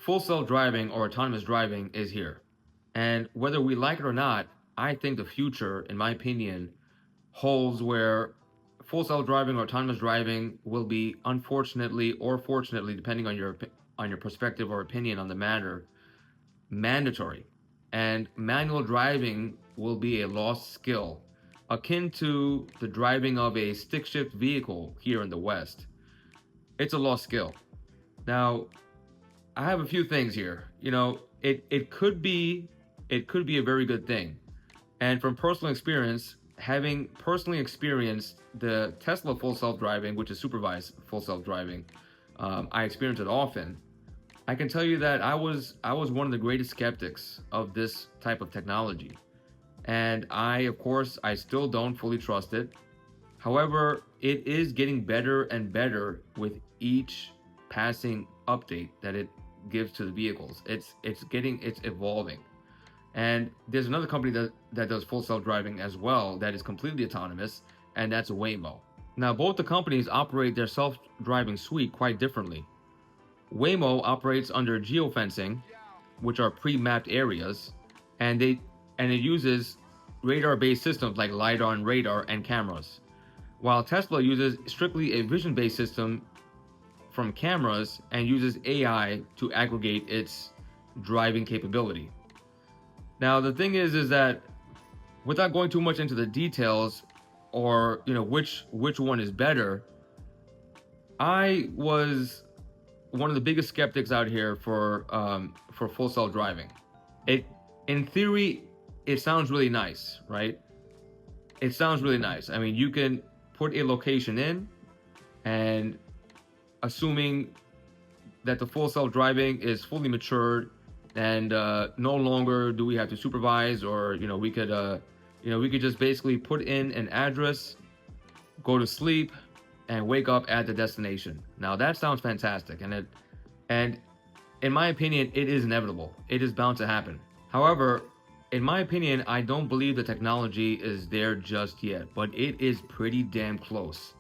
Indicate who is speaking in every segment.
Speaker 1: full self-driving or autonomous driving is here. And whether we like it or not, I think the future, in my opinion, holds where full self-driving or autonomous driving will be, unfortunately or fortunately, depending on your perspective or opinion on the matter, mandatory. And manual driving will be a lost skill, akin to the driving of a stick shift vehicle here in the West. It's a lost skill. Now, I have a few things here. It could be a very good thing. And from personal experience, having personally experienced the Tesla full self driving, which is supervised full self driving, I experience it often. I can tell you that I was one of the greatest skeptics of this type of technology, and of course I still don't fully trust it. However, it is getting better and better with each passing update that it gives to the vehicles. It's evolving. And there's another company that does full self-driving as well that is completely autonomous, and that's Waymo. Now, both the companies operate their self-driving suite quite differently. Waymo operates under geofencing, which are pre-mapped areas, and it uses radar-based systems like lidar and radar and cameras, while Tesla uses strictly a vision-based system from cameras and uses AI to aggregate its driving capability. Now, the thing is that without going too much into the details or which one is better, I was one of the biggest skeptics out here for full self driving. It in theory it sounds really nice, right? It sounds really nice. I mean, you can put a location in, and assuming that the full self driving is fully matured, and no longer do we have to supervise, or we could just basically put in an address, go to sleep, and wake up at the destination. Now that sounds fantastic, and in my opinion, it is inevitable. It is bound to happen. However, in my opinion, I don't believe the technology is there just yet, but it is pretty damn close.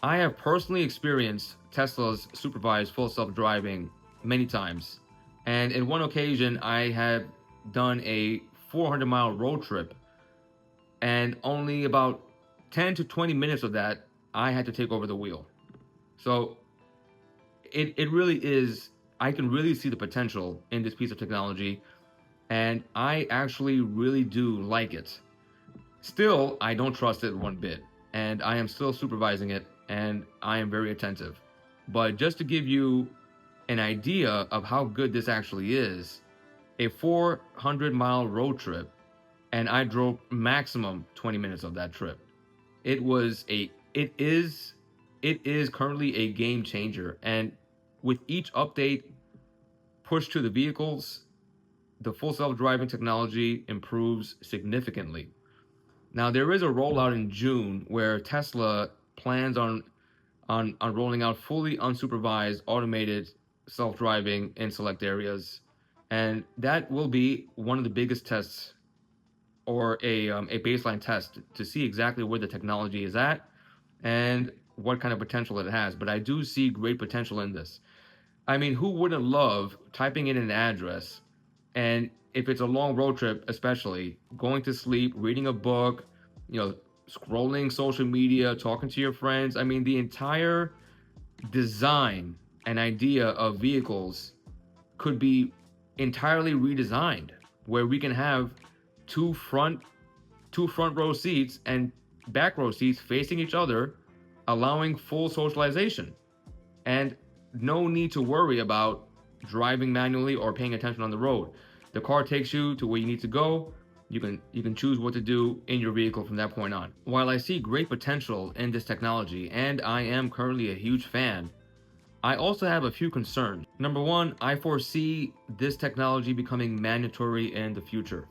Speaker 1: I have personally experienced Tesla's supervised full self-driving many times, and in one occasion, I have done a 400-mile road trip, and only about 10 to 20 minutes of that, I had to take over the wheel. So it really is, I can really see the potential in this piece of technology, and I actually really do like it. Still, I don't trust it one bit, and I am still supervising it, and I am very attentive. But just to give you an idea of how good this actually is, a 400-mile road trip, and I drove maximum 20 minutes of that trip. It is currently a game changer, and with each update pushed to the vehicles, the full self-driving technology improves significantly. Now, there is a rollout in June where Tesla plans on rolling out fully unsupervised automated self-driving in select areas, and that will be one of the biggest tests, or a baseline test, to see exactly where the technology is at and what kind of potential it has. But I do see great potential in this. I mean, who wouldn't love typing in an address, and if it's a long road trip, especially going to sleep, reading a book, scrolling social media, talking to your friends? I mean, the entire design and idea of vehicles could be entirely redesigned, where we can have two front row seats and back row seats facing each other, allowing full socialization, and no need to worry about driving manually or paying attention on the road. The car takes you to where you need to go. You can choose what to do in your vehicle from that point on. While I see great potential in this technology, and I am currently a huge fan, I also have a few concerns. Number one, I foresee this technology becoming mandatory in the future.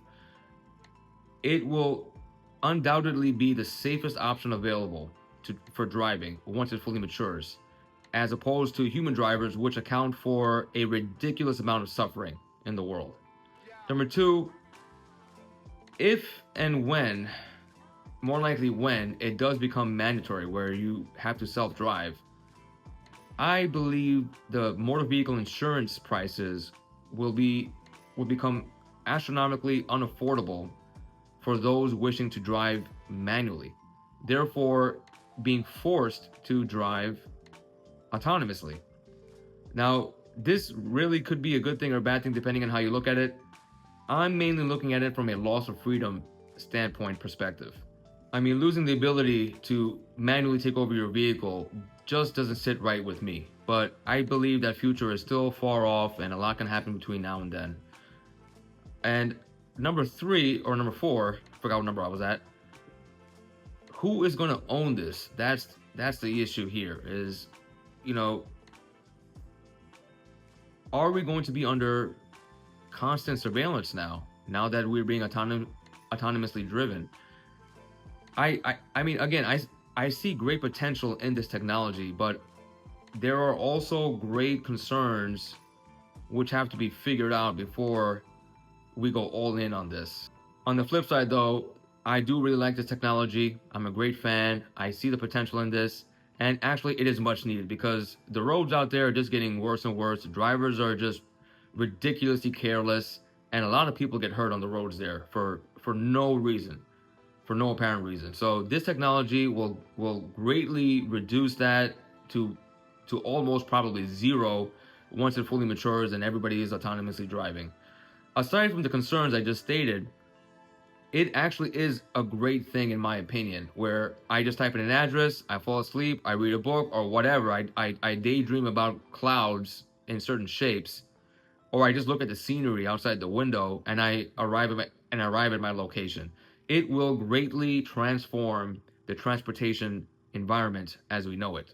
Speaker 1: It will undoubtedly be the safest option available for driving once it fully matures, as opposed to human drivers, which account for a ridiculous amount of suffering in the world. Number two, if and when, more likely when, it does become mandatory where you have to self-drive, I believe the motor vehicle insurance prices will be will become astronomically unaffordable for those wishing to drive manually, therefore being forced to drive autonomously. Now, this really could be a good thing or a bad thing depending on how you look at it. I'm mainly looking at it from a loss of freedom standpoint perspective. I mean, losing the ability to manually take over your vehicle just doesn't sit right with me. But I believe that future is still far off and a lot can happen between now and then. And number three or number four, I forgot what number I was at. Who is going to own this? That's the issue here. Is, you know, are we going to be under constant surveillance now? Now that we're being autonomously driven, I mean, again, I see great potential in this technology, but there are also great concerns which have to be figured out before we go all in on this. On the flip side, though, I do really like this technology. I'm a great fan. I see the potential in this. And actually, it is much needed because the roads out there are just getting worse and worse. Drivers are just ridiculously careless. And a lot of people get hurt on the roads there for no reason, for no apparent reason. So this technology will greatly reduce that to almost probably zero once it fully matures and everybody is autonomously driving. Aside from the concerns I just stated, it actually is a great thing in my opinion, where I just type in an address, I fall asleep, I read a book or whatever. I daydream about clouds in certain shapes, or I just look at the scenery outside the window and I arrive at my location. It will greatly transform the transportation environment as we know it.